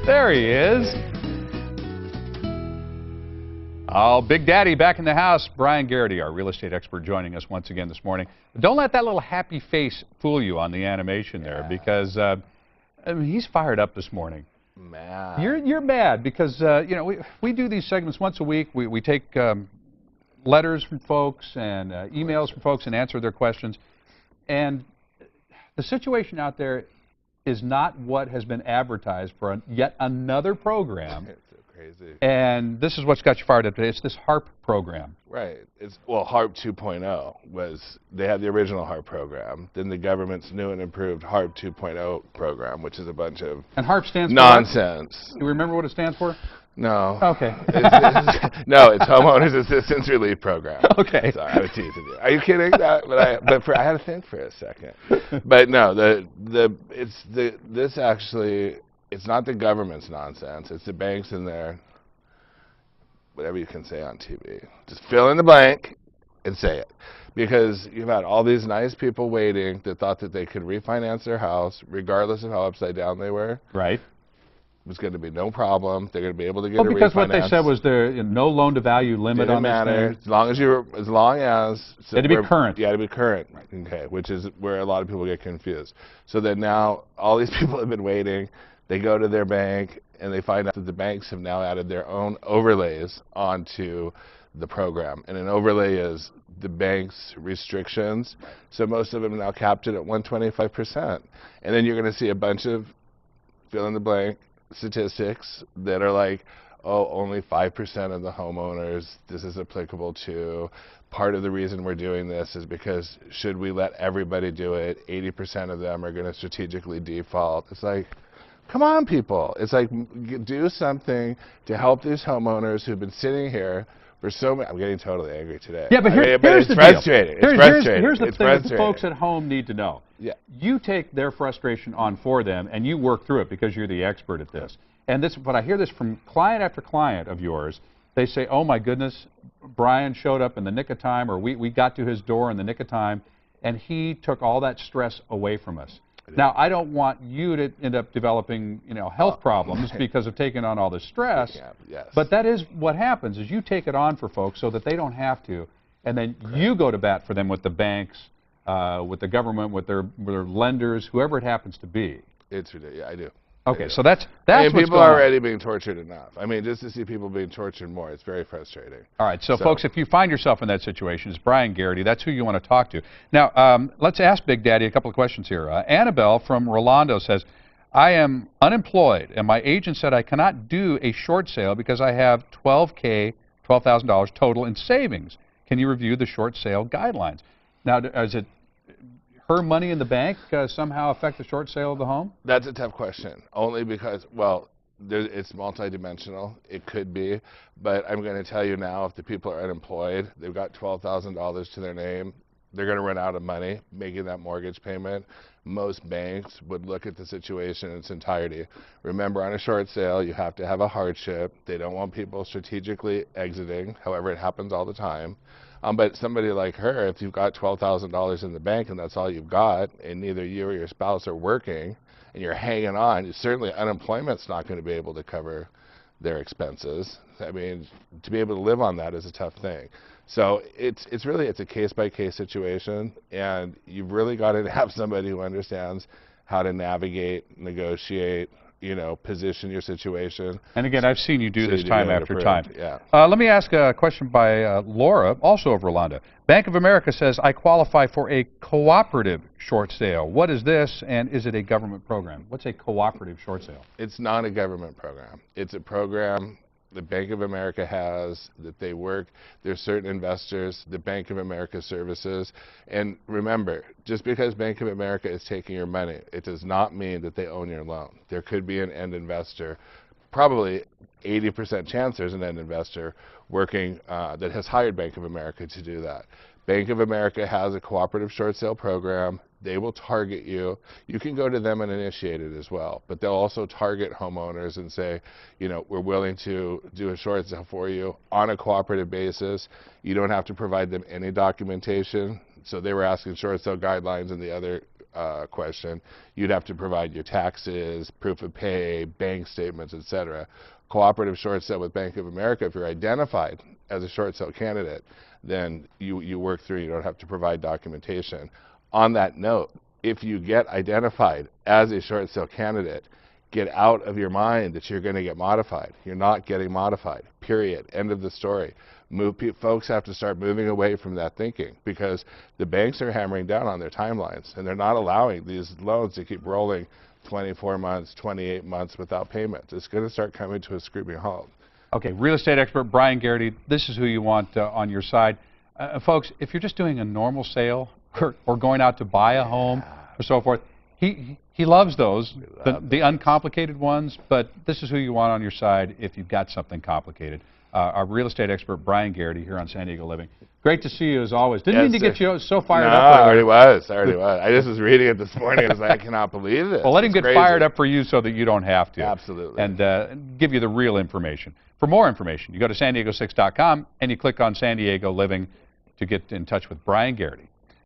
There he is. Oh, Big Daddy back in the house. Bryan Garrity, our real estate expert, joining us once again this morning. But don't let that little happy face fool you on the animation there, because I mean, he's fired up this morning. Mad. You're mad because you know, we do these segments once a week. We take letters from folks and emails from folks and answer their questions. And the situation out there is not what has been advertised for yet another program. It's so crazy. And this is what's got you fired up today. It's this HARP program. Right. Well, HARP 2.0 was, they had the original HARP program. Then the government's new and improved HARP 2.0 program, which is a bunch of and HARP stands for nonsense. Do you remember what it stands for? No. Okay. No, it's Homeowners Assistance Relief Program. Okay. Sorry, I was teasing you. Are you kidding? I had to think for a second. But no, this actually, it's not the government's nonsense. It's the banks in there. Whatever you can say on TV. Just fill in the blank and say it. Because you've had all these nice people waiting that thought that they could refinance their house regardless of how upside down they were. Right. It was going to be no problem. They're going to be able to get a refinance. Because what they said was there no loan-to-value limit on this thing. As long as so you had to be current. You had to be current. Right. Okay, which is where a lot of people get confused. So then now all these people have been waiting. They go to their bank and they find out that the banks have now added their own overlays onto the program. And an overlay is the bank's restrictions. So most of them are now capped at 125%. And then you're going to see a bunch of fill in the blank statistics that are like, oh, only 5% of the homeowners this is applicable to. Part of the reason we're doing this is because should we let everybody do it, 80% of them are going to strategically default. It's like, come on, people. It's like, do something to help these homeowners who've been sitting here for so many. I'm getting totally angry today. Yeah, but here's the frustrating. Deal. It's frustrating. Here's the it's thing frustrating. that the folks at home need to know. Yeah. You take their frustration on for them, and you work through it because you're the expert at this. And this, when I hear this from client after client of yours, they say, oh my goodness, Bryan showed up in the nick of time, or we got to his door in the nick of time, and he took all that stress away from us. Now, I don't want you to end up developing, you know, health problems because of taking on all this stress. Yeah, yes. But that is what happens, is you take it on for folks so that they don't have to, and then you go to bat for them with the banks, with the government, with their lenders, whoever it happens to be. It's ridiculous. Yeah, I do. Okay, so that's I mean, what's people going are on. already being tortured enough. I mean, just to see people being tortured more, it's very frustrating. All right, so folks, if you find yourself in that situation, it's Bryan Garrity. That's who you want to talk to. Now, let's ask Big Daddy a couple of questions here. Annabelle from Rolando says, I am unemployed, and my agent said I cannot do a short sale because I have $12,000 total in savings. Can you review the short sale guidelines? Now, is it her money in the bank somehow affect the short sale of the home? That's a tough question, only because, well, it's multidimensional. It could be, but I'm going to tell you now, if the people are unemployed, they've got $12,000 to their name, they're going to run out of money making that mortgage payment. Most banks would look at the situation in its entirety. Remember, on a short sale, you have to have a hardship. They don't want people strategically exiting. However, it happens all the time. But somebody like her, if you've got $12,000 in the bank and that's all you've got, and neither you or your spouse are working, and you're hanging on, certainly unemployment's not going to be able to cover their expenses. I mean, to be able to live on that is a tough thing. So it's a case-by-case situation, and you've really got to have somebody who understands how to navigate, negotiate, you know, position your situation. And again, I've seen you do this time after time. Yeah. Let me ask a question by Laura, also of Rolando. Bank of America says, I qualify for a cooperative short sale. What is this, and is it a government program? What's a cooperative short sale? It's not a government program. It's a program the Bank of America has, that they work. There's certain investors, the Bank of America services. And remember, just because Bank of America is taking your money, it does not mean that they own your loan. There could be an end investor, probably 80% chance there's an end investor working that has hired Bank of America to do that. Bank of America has a cooperative short sale program. They will target you. You can go to them and initiate it as well, but they'll also target homeowners and say, you know, we're willing to do a short sale for you on a cooperative basis. You don't have to provide them any documentation. So they were asking short sale guidelines, and the other question, you'd have to provide your taxes, proof of pay, bank statements, etc. Cooperative short sale with Bank of America, if you're identified as a short sale candidate, then you work through, you don't have to provide documentation. On that note, if you get identified as a short sale candidate, get out of your mind that you're going to get modified. You're not getting modified, period. End of the story. Folks have to start moving away from that thinking, because the banks are hammering down on their timelines, and they're not allowing these loans to keep rolling 24 months, 28 months without payments. It's going to start coming to a screaming halt. Okay, real estate expert Bryan Garrity, this is who you want on your side. Folks, if you're just doing a normal sale or going out to buy a home or so forth, he loves those, the uncomplicated ones, but this is who you want on your side if you've got something complicated. Our real estate expert Bryan Garrity here on San Diego Living. Great to see you as always. Didn't mean to get you so fired up. I already was. I just was reading it this morning and I was like, I cannot believe this. Well, let him get fired up for you so that you don't have to. Absolutely. And give you the real information. For more information, you go to san diego6.com and you click on San Diego Living to get in touch with Bryan Garrity.